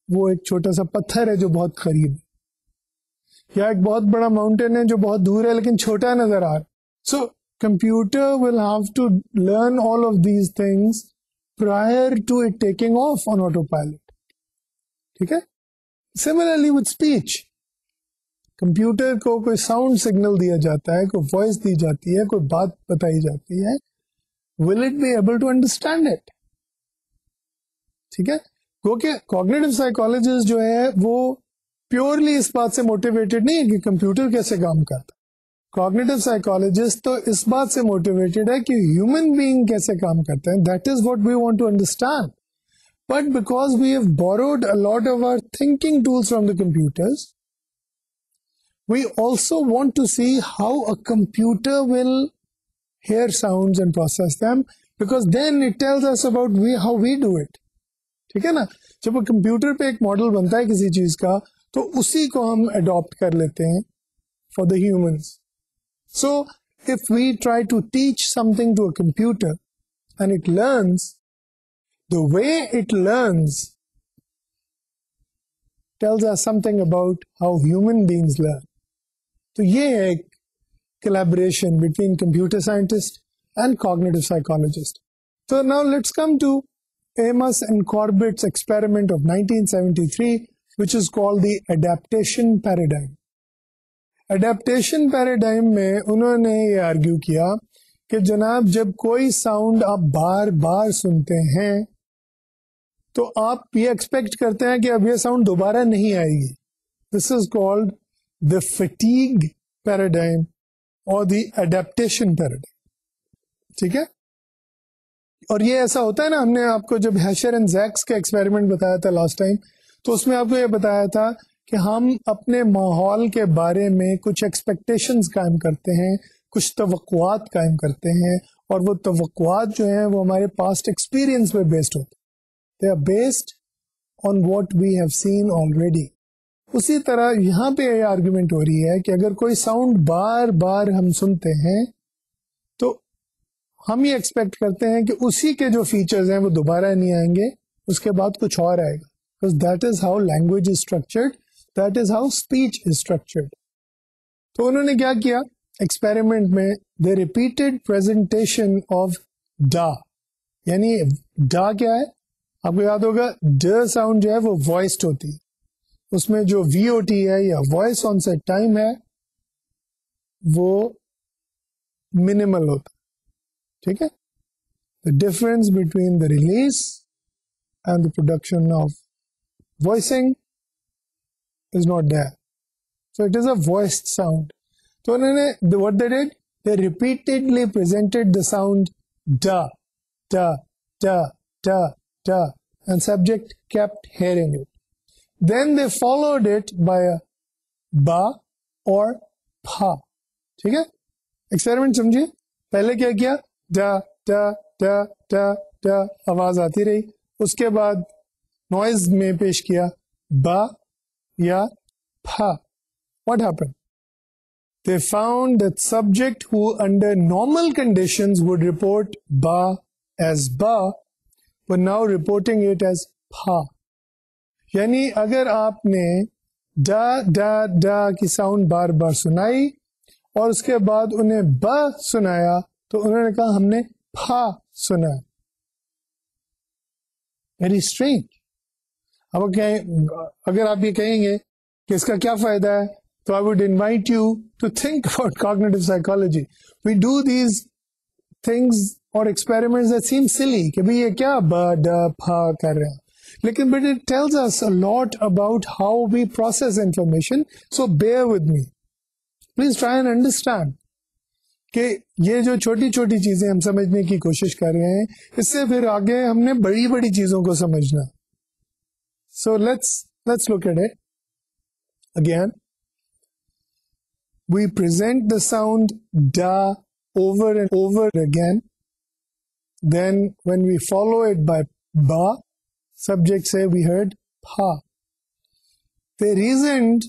Speaker 1: وہ ایک چھوٹا سا پتھر ہے جو بہت قریب ہے, یا ایک بہت بڑا ماؤنٹین ہے جو بہت دور ہے لیکن چھوٹا نظر آ رہا. سو computer will have to learn all of these things prior to it taking off on autopilot. ٹھیک ہے, similarly with speech, کمپیوٹر کو کوئی ساؤنڈ سگنل دیا جاتا ہے, کوئی وائس دی جاتی ہے, کوئی بات بتائی جاتی ہے, will it be able to understand it? ٹھیک ہے, کیونکہ کوگنیٹو سائیکالوجسٹ جو ہے وہ پیورلی اس بات سے موٹیویٹڈ نہیں ہے کہ کمپیوٹر کیسے کام کرتا. کوگنیٹو سائیکالوجسٹ تو اس بات سے موٹیویٹڈ ہے کہ ہیومن بینگ کیسے کام کرتے ہیں. That is what we want to understand. But because we have borrowed a lot of our thinking tools from the computers, we also want to see how a computer will hear sounds and process them, because then it tells us about how we do it. ٹھیک ہے نا؟ جب وہ computer پہ ایک model بنتا ہے کسی چیز کا تو اسی کو ہم اڈاپٹ کر لیتے ہیں for the humans. So if we try to teach something to a computer and it learns, the way it learns tells us something about how human beings learn. تو یہ ہے ایک collaboration between computer scientist and cognitive psychologist. So now let's come to Amos and Corbett's experiment of 1973, which is called the adaptation paradigm. Adaptation paradigm میں انہوں نے یہ argue کیا کہ جناب جب کوئی ساؤنڈ آپ بار بار سنتے ہیں تو آپ یہ ایکسپیکٹ کرتے ہیں کہ اب یہ ساؤنڈ دوبارہ نہیں آئے گی. This is called the fatigue paradigm اور دی اڈیپٹیشن پیراڈائم. ٹھیک ہے؟ اور یہ ایسا ہوتا ہے نا، ہم نے آپ کو جب ہیشر اینڈ زیکس کا ایکسپیریمنٹ بتایا تھا لاسٹ ٹائم، تو اس میں آپ کو یہ بتایا تھا کہ ہم اپنے ماحول کے بارے میں کچھ ایکسپیکٹیشنز قائم کرتے ہیں، کچھ توقعات قائم کرتے ہیں، اور وہ توقعات جو ہیں وہ ہمارے پاسٹ ایکسپیرئنس پہ بیسڈ ہوتے ہیں. They are based on what we have seen already. اسی طرح یہاں پہ یہ آرگومنٹ ہو رہی ہے کہ اگر کوئی ساؤنڈ بار بار ہم سنتے ہیں تو ہم یہ ایکسپیکٹ کرتے ہیں کہ اسی کے جو فیچرز ہیں وہ دوبارہ نہیں آئیں گے، اس کے بعد کچھ اور آئے گا. Because that is how language is structured, that is how speech is structured. تو انہوں نے کیا کیا ایکسپیریمنٹ میں، they repeated presentation of da. یعنی da کیا ہے؟ آپ کو یاد ہوگا ڈ ساؤنڈ جو ہے وہ وائسڈ ہوتی ہے، اس میں جو وی او ٹی ہے یا وائس آن سیٹ ٹائم ہے وہ منیمل ہوتا ہے. ٹھیک ہے؟ The difference between the release and the production of voicing is not there, so it is a voiced sound. تو انہوں نے what they did, they repeatedly presented the sound da da da ڈا da, and subject kept hearing it. Then they followed it by a ba or pha. ٹھیک ہے؟ Experiment سمجھیے. پہلے کیا کیا؟ da da da da da آواز آتی رہی، اس کے بعد نوائز میں پیش کیا با یا pha. What happened? They found that subject who under normal conditions would report ba as ba but now reporting it as pha. یعنی اگر آپ نے ڈا ڈا ڈا کی ساؤنڈ بار بار سنائی اور اس کے بعد انہیں با سنایا تو انہوں نے کہا ہم نے پھا سنا. Very strange. اب اگر آپ یہ کہیں گے کہ اس کا کیا فائدہ ہے تو I would invite you to think about cognitive psychology. We do these things اور ایکسپیریمنٹس that seem silly کہ بھئی یہ کیا با ڈا پھا کر رہے ہیں، لیکن but it tells us a lot about how we process information. So bear with me. Please try and understand کہ یہ جو چھوٹی چھوٹی چیزیں ہم سمجھنے کی کوشش کر رہے ہیں، اس سے پھر آگے ہم نے بڑی بڑی چیزوں کو سمجھنا. So let's look at it again. We present the sound da over and over again. Then when we follow it by ba, subjects say we heard pha. They reasoned,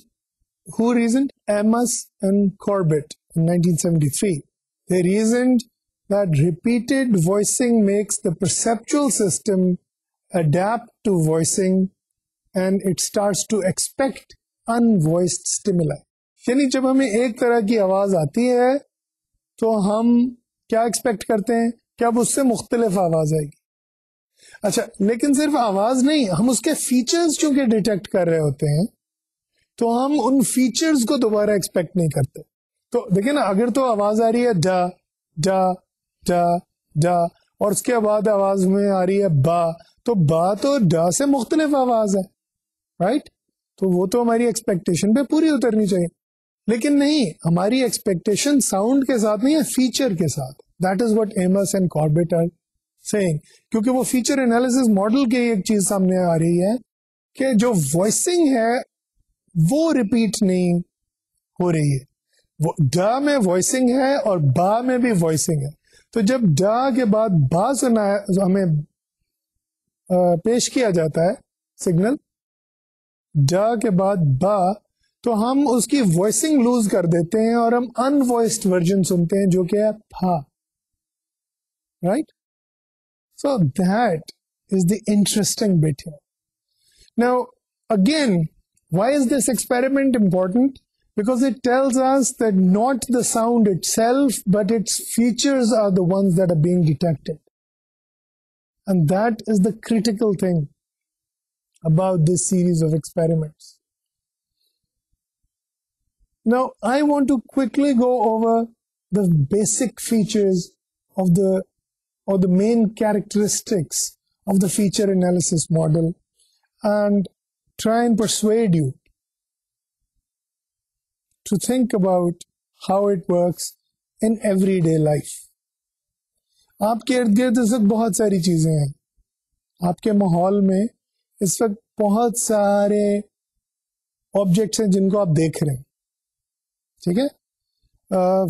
Speaker 1: who reasoned? Amos and Corbett in 1973. They reasoned that repeated voicing makes the perceptual system adapt to voicing and it starts to expect unvoiced stimuli. یعنی جب ہمیں ایک طرح کی آواز آتی ہے تو ہم کیا ایکسپیکٹ کرتے ہیں کہ اب اس سے مختلف آواز آئے گی. اچھا، لیکن صرف آواز نہیں، ہم اس کے فیچرز چونکہ ڈیٹیکٹ کر رہے ہوتے ہیں تو ہم ان فیچرز کو دوبارہ ایکسپیکٹ نہیں کرتے. تو دیکھیں نا، اگر تو آواز آ رہی ہے ڈا ڈا ڈا ڈا اور اس کے بعد آواز میں آ رہی ہے با، تو با تو ڈا سے مختلف آواز ہے, رائٹ, تو وہ تو ہماری ایکسپیکٹیشن پہ پوری اترنی چاہیے. لیکن نہیں, ہماری ایکسپیکٹیشن ساؤنڈ کے ساتھ نہیں ہے, فیچر کے ساتھ. That is what Eimas and Corbit are seeing. کیونکہ وہ فیچر انالیسس ماڈل کی ایک چیز سامنے آ رہی ہے کہ جو وائسنگ ہے وہ ریپیٹ نہیں ہو رہی ہے. ڈا میں وائسنگ ہے اور با میں بھی وائسنگ ہے. تو جب ڈا کے بعد با سنا ہمیں پیش کیا جاتا ہے سگنل, ڈا کے بعد با, تو ہم اس کی وائسنگ لوز کر دیتے ہیں اور ہم ان وائسڈ ورژن سنتے ہیں جو کہ ہے پھا, right. So that is the interesting bit here. Now again, why is this experiment important? Because it tells us that not the sound itself, but its features are the ones that are being detected. And that is the critical thing about this series of experiments. Now, I want to quickly go over the basic features of the main characteristics of the feature analysis model and try and persuade you to think about how it works in everyday life. آپ کے ارد گرد اس وقت بہت ساری چیزیں ہیں, آپ کے ماحول میں اس وقت بہت سارے آبجیکٹس ہیں جن کو آپ دیکھ رہے ہیں, ٹھیک ہے.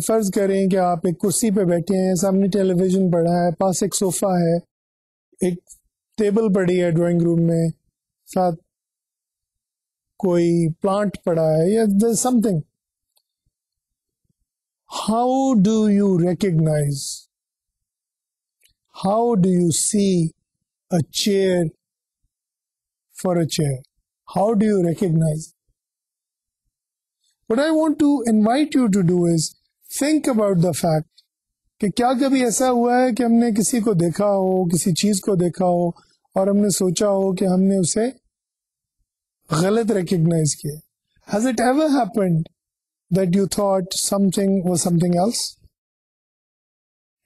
Speaker 1: فرض کریں کہ آپ ایک کرسی پہ بیٹھے ہیں, سامنے ٹیلی ویژن پڑا ہے, پاس ایک صوفہ ہے, ایک ٹیبل پڑی ہے ڈرائنگ روم میں, ساتھ کوئی پلانٹ پڑا ہے یا some thing. How do you recognize? How do you see a chair for a chair? How do you recognize? What I want to invite you to do is think about the fact کہ کیا کبھی ایسا ہوا ہے کہ ہم نے کسی کو دیکھا ہو, کسی چیز کو دیکھا ہو اور ہم نے سوچا ہو کہ ہم نے اسے غلط ریکگنائز کیا. Has it ever happened that you thought something was something else?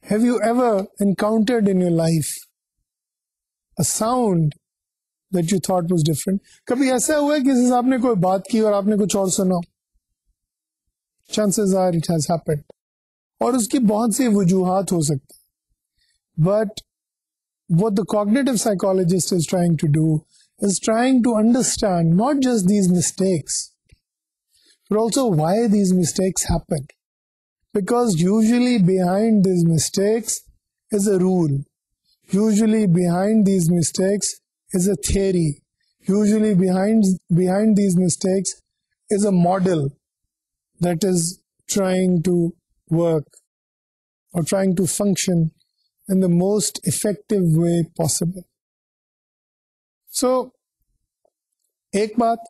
Speaker 1: Have you ever encountered in your life a sound that you thought was different? کبھی ایسا ہوا ہے کسی سے آپ نے کوئی بات کی اور آپ نے کچھ اور سنا؟ Chances are it has happened. اور اس کی بہت سی وجوہات ہو سکتی. But what the cognitive psychologist is trying to do is trying to understand not just these mistakes, but also why these mistakes happen. Because usually behind these mistakes is a rule. Usually behind these mistakes is a theory. Usually behind these mistakes is a model that is trying to work or trying to function in the most effective way possible. So, ایک بات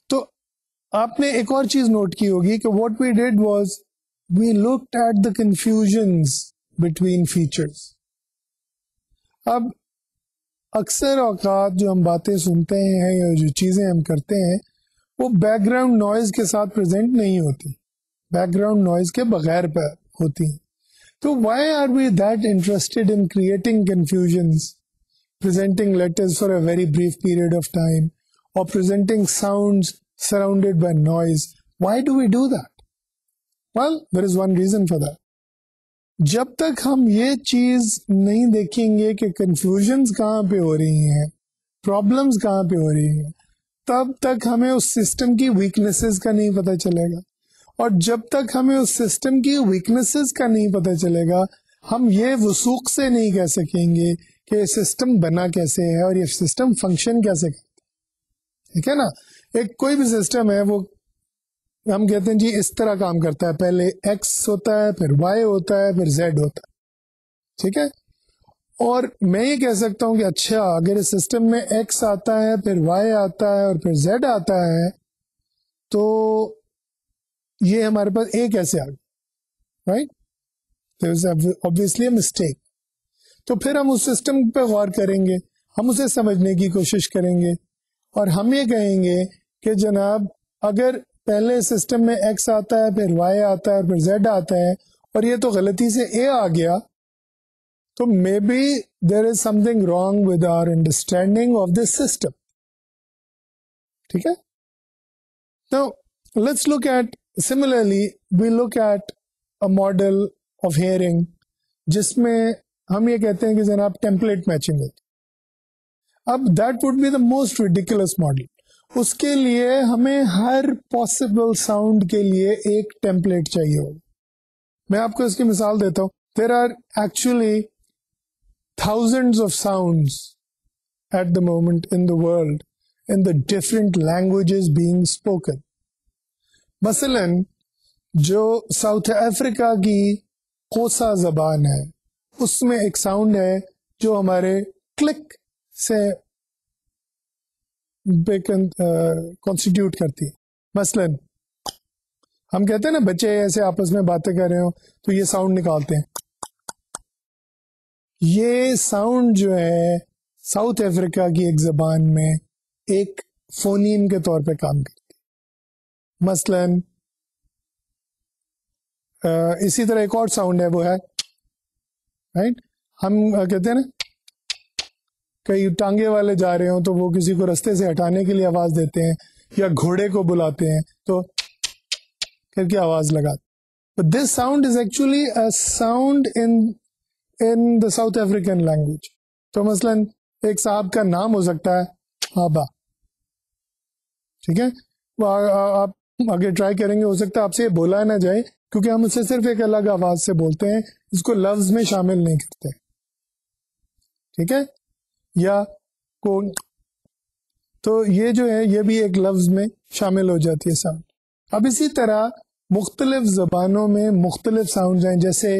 Speaker 1: تو آپ نے ایک اور چیز note کی ہوگی کہ what we did was we looked at the confusions between features. اب اکثر اوقات جو ہم باتیں سنتے ہیں یا جو چیزیں ہم کرتے ہیں وہ بیک گراؤنڈ نوائز کے ساتھ پریزنٹ نہیں ہوتی, بیک گراؤنڈ نوائز کے بغیر ہوتی ہیں. تو why are we that interested in creating confusions, presenting letters for a very brief period of time, or presenting sounds surrounded by noise? Why do we do that? Well, there is one reason for that. جب تک ہم یہ چیز نہیں دیکھیں گے کہ confusions کہاں پہ ہو رہی ہیں, پرابلمز کہاں پہ ہو رہی ہیں, تب تک ہمیں اس سسٹم کی ویکنیسز کا نہیں پتہ چلے گا. اور جب تک ہمیں اس سسٹم کی ویکنیسز کا نہیں پتہ چلے گا, ہم یہ وثوق سے نہیں کہہ سکیں گے کہ یہ سسٹم بنا کیسے ہے اور یہ سسٹم فنکشن کیسے کرتا ہے. ٹھیک ہے نا, ایک کوئی بھی سسٹم ہے وہ ہم کہتے ہیں جی اس طرح کام کرتا ہے, پہلے ایکس ہوتا ہے, پھر وائی ہوتا ہے, پھر زیڈ ہوتا ہے. ٹھیک ہے, اور میں یہ کہہ سکتا ہوں کہ اچھا اگر اس سسٹم میں ایکس آتا ہے, پھر وائی آتا ہے اور پھر زیڈ آتا ہے, تو یہ ہمارے پاس اے کیسے آ گیا, رائٹ؟ obviously a mistake. تو پھر ہم اس سسٹم پہ غور کریں گے, ہم اسے سمجھنے کی کوشش کریں گے اور ہم یہ کہیں گے کہ جناب اگر پہلے سسٹم میں ایکس آتا ہے, پھر وائی آتا ہے, پھر زیڈ آتا ہے, اور یہ تو غلطی سے اے آ گیا, تو maybe there is something wrong with our understanding of this system. ٹھیک ہے. Now, let's look at, similarly, we look at a model of hearing جس میں ہم یہ کہتے ہیں کہ جناب ٹیمپلیٹ میچنگ ہوتی. اب that would be the most ridiculous model. اس کے لیے ہمیں ہر پاسبل ساؤنڈ کے لیے ایک ٹیمپلیٹ چاہیے ہوگا. میں آپ کو اس کی مثال دیتا ہوں. There are actually thousands of sounds at the moment in the world in the different languages being spoken. مثلاً جو ساؤتھ افریقہ کی کوسا زبان ہے اس میں ایک ساؤنڈ ہے جو ہمارے کلک سے کانسٹیٹیوٹ کرتی ہے. مثلاً ہم کہتے ہیں نا بچے ایسے آپس میں باتیں کر رہے ہوں تو یہ ساؤنڈ نکالتے ہیں. یہ ساؤنڈ جو ہے ساؤتھ افریقہ کی ایک زبان میں ایک فونیم کے طور پہ کام کرتی ہے. مثلاً اسی طرح ایک اور ساؤنڈ ہے وہ ہے رائٹ. ہم کہتے ہیں نا کئی ٹانگے والے جا رہے ہوں تو وہ کسی کو رستے سے ہٹانے کے لیے آواز دیتے ہیں یا گھوڑے کو بلاتے ہیں تو کر کے آواز لگاتے. But this sound is actually a sound in the South African language. تو مثلاً ایک صاحب کا نام ہو سکتا ہے آبا. ٹھیک ہے. آپ آگے ٹرائی کریں گے, ہو سکتا ہے آپ سے یہ بولا نہ جائے کیونکہ ہم اسے صرف ایک الگ آواز سے بولتے ہیں, اس کو لفظ میں شامل نہیں کرتے. ٹھیک ہے. یا کون, تو یہ جو ہے یہ بھی ایک لفظ میں شامل ہو جاتی ہے ساؤنڈ. اب اسی طرح مختلف زبانوں میں مختلف ساؤنڈ ہیں. جیسے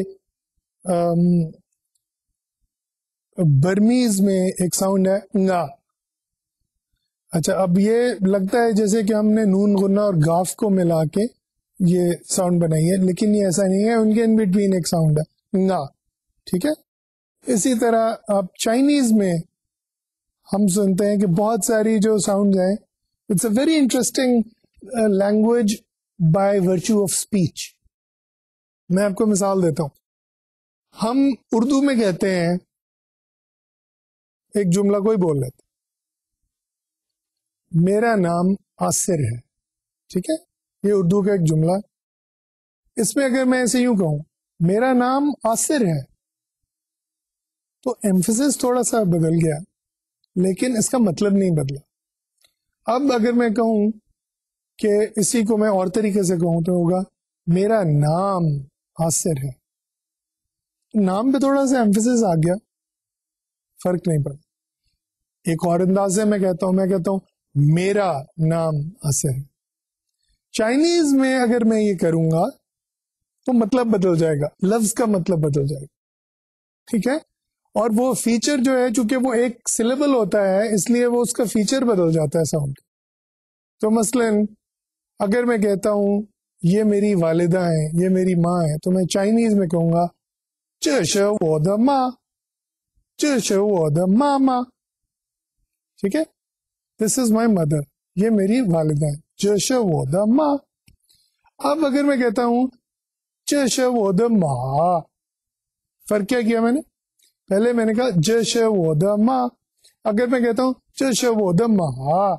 Speaker 1: برمیز میں ایک ساؤنڈ ہے نگا. اچھا, اب یہ لگتا ہے جیسے کہ ہم نے نون غنہ اور گاف کو ملا کے یہ ساؤنڈ بنائی ہے, لیکن یہ ایسا نہیں ہے. ان کے ان بٹوین ایک ساؤنڈ ہے نگا. ٹھیک ہے. اسی طرح آپ چائنیز میں ہم سنتے ہیں کہ بہت ساری جو ساؤنڈ ہیں, it's a very interesting language by virtue of speech. میں آپ کو مثال دیتا ہوں. ہم اردو میں کہتے ہیں ایک جملہ کوئی بول لیتے, میرا نام آصر ہے. ٹھیک ہے. یہ اردو کا ایک جملہ. اس میں اگر میں ایسے یوں کہوں میرا نام آصر ہے تو ایمفیسس تھوڑا سا بدل گیا لیکن اس کا مطلب نہیں بدلا. اب اگر میں کہوں کہ اسی کو میں اور طریقے سے کہوں تو ہوگا میرا نام آصر ہے. نام پہ تھوڑا سا ایمفیسس آ گیا, فرق نہیں پڑا. ایک اور انداز سے میں کہتا ہوں میرا نام آصر ہے. چائنیز میں اگر میں یہ کروں گا تو مطلب بدل جائے گا, لفظ کا مطلب بدل جائے گا. ٹھیک ہے. اور وہ فیچر جو ہے چونکہ وہ ایک سلیبل ہوتا ہے اس لیے وہ اس کا فیچر بدل جاتا ہے ساؤنڈ. تو مثلاً اگر میں کہتا ہوں یہ میری والدہ ہیں, یہ میری ماں ہے, تو میں چائنیز میں کہوں گا چش وہ دا ماں, چش وہ دا ماما. ٹھیک ہے. دس از مائی مدر, یہ میری والدہ ہے, چش وہ دا ماں. اب اگر میں کہتا ہوں چش وہ دا ماں, فرق کیا کیا میں نے؟ پہلے میں نے کہا جش وہ دا ماں. اگر میں کہتا ہوں چش وہ دا ماں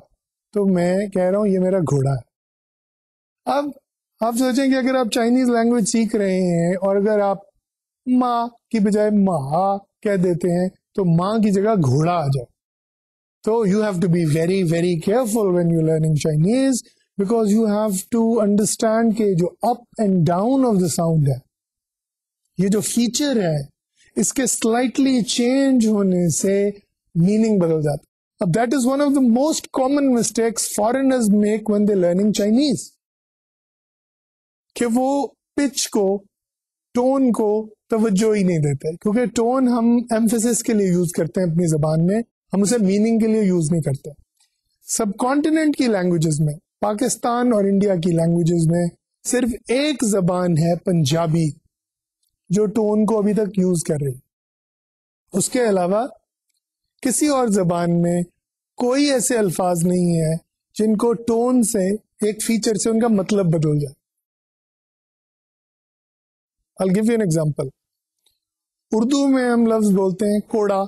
Speaker 1: تو میں کہہ رہا ہوں یہ میرا گھوڑا ہے. اب آپ سوچیں کہ اگر آپ چائنیز لینگویج سیکھ رہے ہیں اور اگر آپ ماں کی بجائے ماں کہہ دیتے ہیں تو ماں کی جگہ گھوڑا آ جائے. تو you have to be very very careful when you learning Chinese, because you have to understand کہ جو up and down of the sound ہے, یہ جو فیچر ہے, اس کے سلائٹلی چینج ہونے سے میننگ بدل جاتا. اب that is one of the most common mistakes foreigners make when they learning Chinese, کہ وہ پچ کو, ٹون کو توجہ ہی نہیں دیتے, کیونکہ ٹون ہم ایمفیسس کے لیے یوز کرتے ہیں اپنی زبان میں, ہم اسے میننگ کے لیے یوز نہیں کرتے. سب کانٹیننٹ کی لینگویجز میں, پاکستان اور انڈیا کی لینگویجز میں صرف ایک زبان ہے پنجابی جو ٹون کو ابھی تک یوز کر رہی. اس کے علاوہ کسی اور زبان میں کوئی ایسے الفاظ نہیں ہے جن کو ٹون سے, ایک فیچر سے ان کا مطلب بدل جائے. I'll give you an example. Urdu میں ہم لفظ بولتے ہیں کوڑا،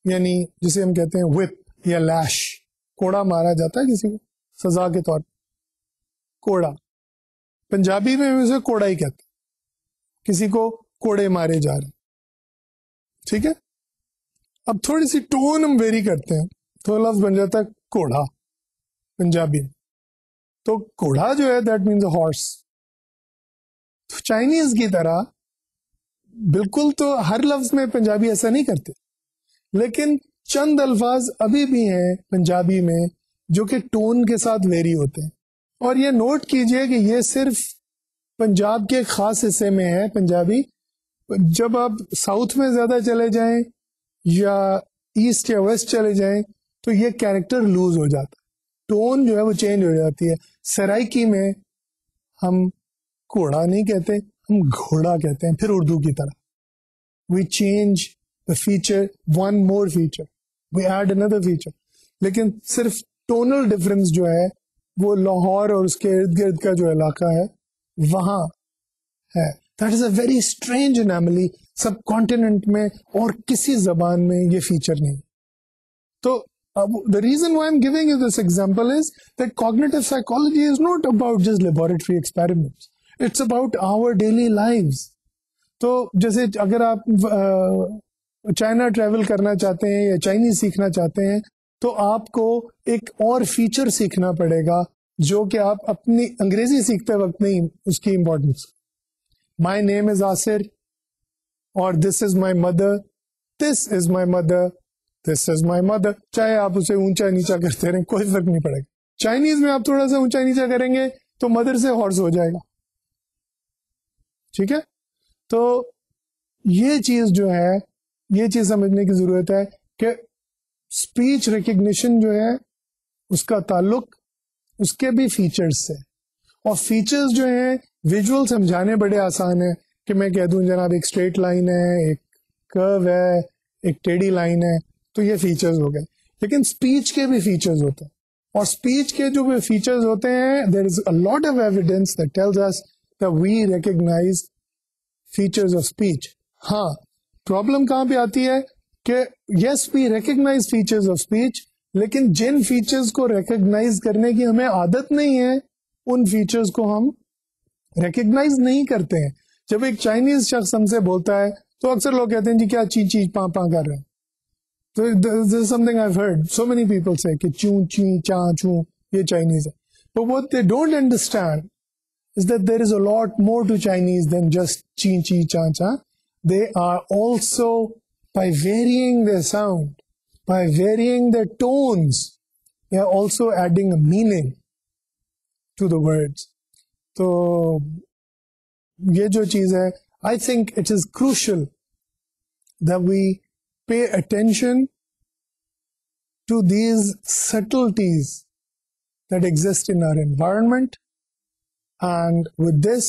Speaker 1: یعنی جسے ہم کہتے ہیں وپ یا لیش. کوڑا مارا جاتا ہے کسی کو سزا کے طور پہ، کوڑا. پنجابی میں اسے کوڑا ہی کہتے ہیں، کسی کو کوڑے مارے جا رہے. ٹھیک ہے. اب تھوڑی سی ٹون ہم ویری کرتے ہیں تو لفظ بن جاتا ہے کوڑا پنجابی میں. تو کوڑا جو ہے that means a horse. Chinese کی طرح بالکل تو ہر لفظ میں پنجابی ایسا نہیں کرتے، لیکن چند الفاظ ابھی بھی ہیں پنجابی میں جو کہ ٹون کے ساتھ ویری ہوتے ہیں. اور یہ نوٹ کیجئے کہ یہ صرف پنجاب کے ایک خاص حصے میں ہے پنجابی. جب آپ ساؤتھ میں زیادہ چلے جائیں یا ایسٹ یا ویسٹ چلے جائیں تو یہ کیریکٹر لوز ہو جاتا ہے، ٹون جو ہے وہ چینج ہو جاتی ہے. سرائکی میں ہم کوڑا نہیں کہتے، ہم گھوڑا کہتے ہیں. پھر اردو کی طرح we change the feature, one more feature, we add another feature. لیکن صرف ٹونل ڈفرنس جو ہے وہ لاہور اور اس کے ارد گرد کا جو علاقہ ہے وہاں ہے. That is a very strange anomaly. Subcontinent میں اور کسی زبان میں یہ فیچر نہیں. تو the reason why I'm giving you this example is that cognitive psychology is not about just laboratory experiments. It's about our daily lives. تو جیسے اگر آپ چائنا ٹریول کرنا چاہتے ہیں یا چائنیز سیکھنا چاہتے ہیں تو آپ کو ایک اور فیچر سیکھنا پڑے گا جو کہ آپ اپنی انگریزی سیکھتے وقت نہیں اس کی importance. My name is Asir اور this is my mother, this is my mother, this is my mother. چاہے آپ اسے اونچا نیچا کرتے رہیں کوئی فرق نہیں پڑے گا. چائنیز میں آپ تھوڑا سا اونچا نیچا کریں گے تو مدر سے ہارس ہو جائے گا. ٹھیک ہے. تو یہ چیز جو ہے یہ چیز سمجھنے کی ضرورت ہے کہ اسپیچ ریکگنیشن جو ہے اس کا تعلق اس کے بھی فیچرز سے، اور فیچرز جو ہیں ویژول سمجھانے بڑے آسان ہیں کہ میں کہہ دوں جناب ایک اسٹریٹ لائن ہے، ایک کرو ہے، ایک ٹیڑھی لائن ہے، تو یہ فیچرز ہو گئے. لیکن اسپیچ کے بھی فیچرز ہوتے ہیں، اور اسپیچ کے جو بھی فیچرز ہوتے ہیں there is a lot of evidence that tells us that we recognize features of speech. ہاں پرابلم کہاں پہ آتی ہے کہ yes we recognize features of speech, لیکن جن فیچرز کو ریکگنائز کرنے کی ہمیں عادت نہیں ہے ان فیچرز کو ہم ریکگنائز نہیں کرتے ہیں. جب ایک چائنیز شخص ہم سے بولتا ہے تو اکثر لوگ کہتے ہیں جی کیا چی چی پاں پاں کر رہے ہیں. تو this is something I've heard so many people say کہ چوں چی چاں چوں یہ چائنیز ہے. But what they don't understand is that there is a lot more to Chinese than just chi chi cha cha. They are also, by varying their sound, by varying their tones, they are also adding a meaning to the words. So یہ جو چیز ہے I think it is crucial that we pay attention to these subtleties that exist in our environment. And with this,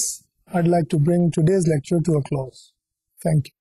Speaker 1: I'd like to bring today's lecture to a close. Thank you.